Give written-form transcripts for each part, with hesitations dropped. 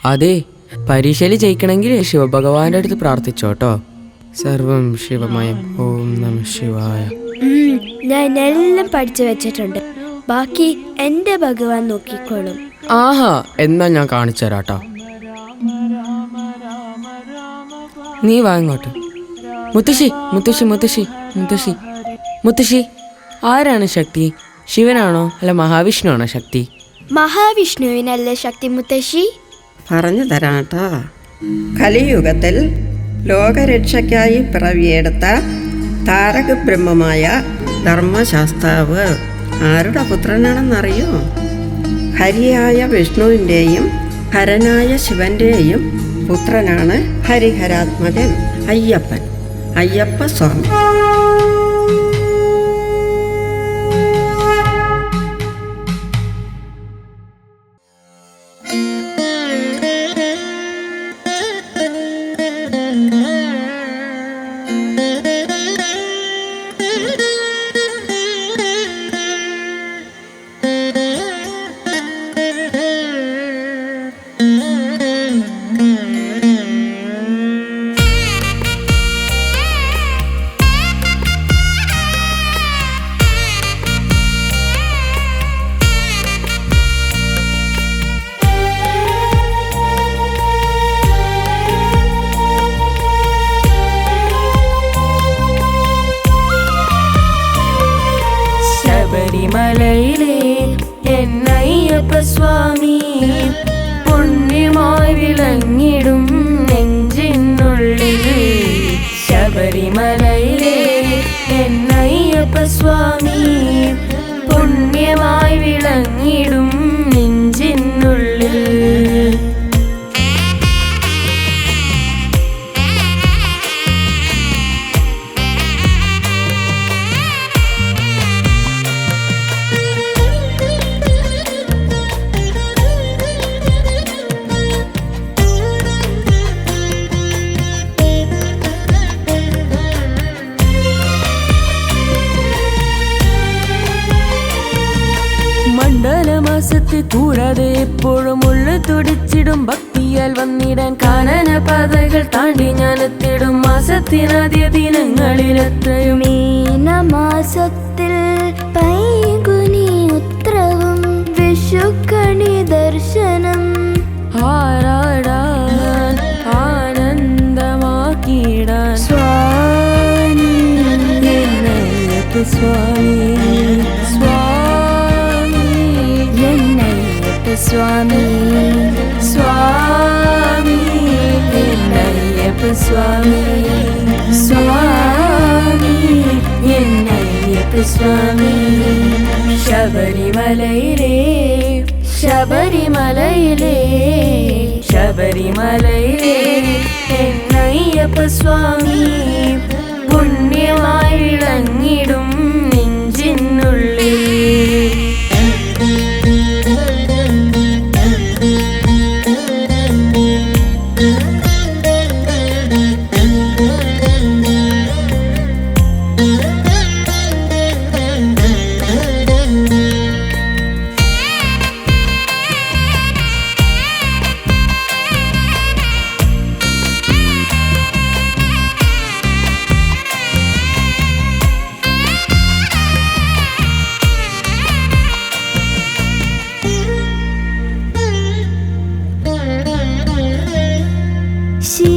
അതെ, പരീക്ഷയിൽ ജയിക്കണമെങ്കിൽ ശിവഭഗവാന്റെ അടുത്ത് പ്രാർത്ഥിച്ചോട്ടോ. സർവം ശിവമയം. ഓം നമ ശിവായ. ഞാൻ എല്ലാം പഠിച്ചു വെച്ചിട്ടുണ്ട്. ബാക്കി എന്റെ ഭഗവാൻ നോക്കിക്കോളും. ആഹാ, എന്നാ ഞാൻ കാണിച്ചു തരാട്ടോ. നീ വാ ഇങ്ങോട്ട്. മുത്തശ്ശി മുത്തശ്ശി മുത്തശ്ശി മുത്തശ്ശി മുത്തശ്ശി, ആരാണ് ശക്തി? ശിവനാണോ അല്ല മഹാവിഷ്ണു ആണോ ശക്തി? മഹാവിഷ്ണുവിനല്ലേ ശക്തി മുത്തശ്ശി? പറഞ്ഞു തരാട്ടോ. കലിയുഗത്തിൽ ലോകരക്ഷയ്ക്കായി പിറവിയെടുത്ത താരക ബ്രഹ്മമായ ധർമ്മശാസ്താവ് ആരുടെ പുത്രനാണെന്നറിയോ? ഹരിയായ വിഷ്ണുവിൻ്റെയും ഹരനായ ശിവന്റെയും പുത്രനാണ് ഹരിഹരാത്മജൻ അയ്യപ്പൻ, അയ്യപ്പസ്വാമി. ശബരിമലയിലെ എന്നയ്യപ്പസ്വാമി പുണ്യമായി വിളങ്ങിടും നെഞ്ചിനുള്ളിൽ. ശബരിമലയിലെ എന്നയ്യപ്പസ്വാമി പുണ്യമായി വിളങ്ങിടും നെഞ്ചിനുള്ളിൽ. മണ്ഡലമാസത്തെ കൂടാതെ എപ്പോഴും ഉള്ളു തുടിച്ചിടും ഭക്തിയാൽ വന്നിടാൻ കാനന പാതകൾ താണ്ടി ഞാനെത്തിടും. മാസത്തിനാദ്യ ദിനങ്ങളിലെത്രയും മീനമാസത്തിൽ പൈങ്കുനി ഉത്രവും വിഷുക്കണി ദർശനം ആരാടാൻ ആനന്ദമാക്കിടാൻ സ്വാമി എന്നയ്യപ്പ സ്വാമി സ്വാമി സ്വാമി എന്നയ്യപ്പ സ്വാമി സ്വാമി എന്നയ്യപ്പ സ്വാമി. ശബരിമലയിലെ ശബരിമലയിലെ ശബരിമലയിലെ എന്നയ്യപ്പ സ്വാമി പുണ്യമായി വിളങ്ങിടും നെഞ്ചിനുള്ളിൽ.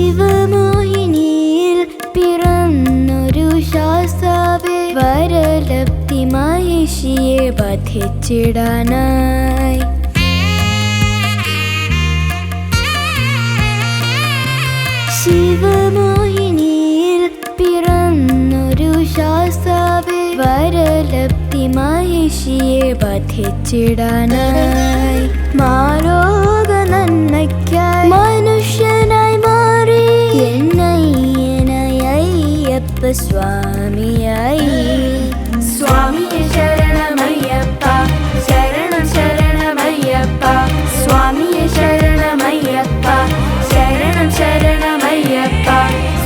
ശിവമോഹിനിയിൽ പിറന്നൊരു ശാസ്താവേ, വരലബ്ധി മഹിഷിയെ വധിച്ചിടാനായി. ശിവമോഹിനിയിൽ പിറന്നൊരു ശാസ്താവേ, വരലബ്ധി മഹിഷിയെ വധിച്ചിടാനായി. മാലോക നന്മയ്ക്കായി മനുഷ്യനായി മാറി എന്നയ്യനായി അയ്യപ്പ സ്വാമിയായി. സ്വാമിയെ ശരണമയ്യപ്പ ശരണം ശരണമയ്യപ്പ സ്വാമിയെ ശരണമയ്യപ്പ ശരണം ശരണമയ്യപ്പ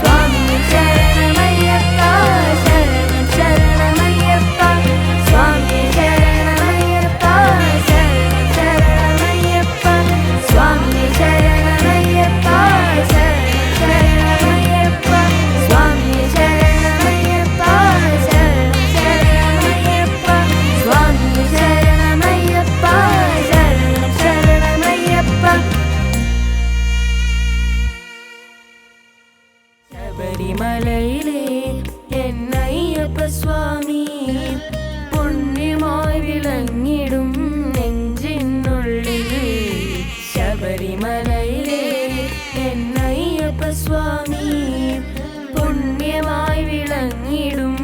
സ്വാമിയെ ശരണമയ്യപ്പ ശരണം ശരണമയ്യപ്പ സ്വാമിയെ ശരണമയ്യപ്പ ശരണം ശരണമയ്യപ്പ ശബരിമലയിലെ എന്നയ്യപ്പ സ്വാമി പുണ്യമായി വിളങ്ങിടും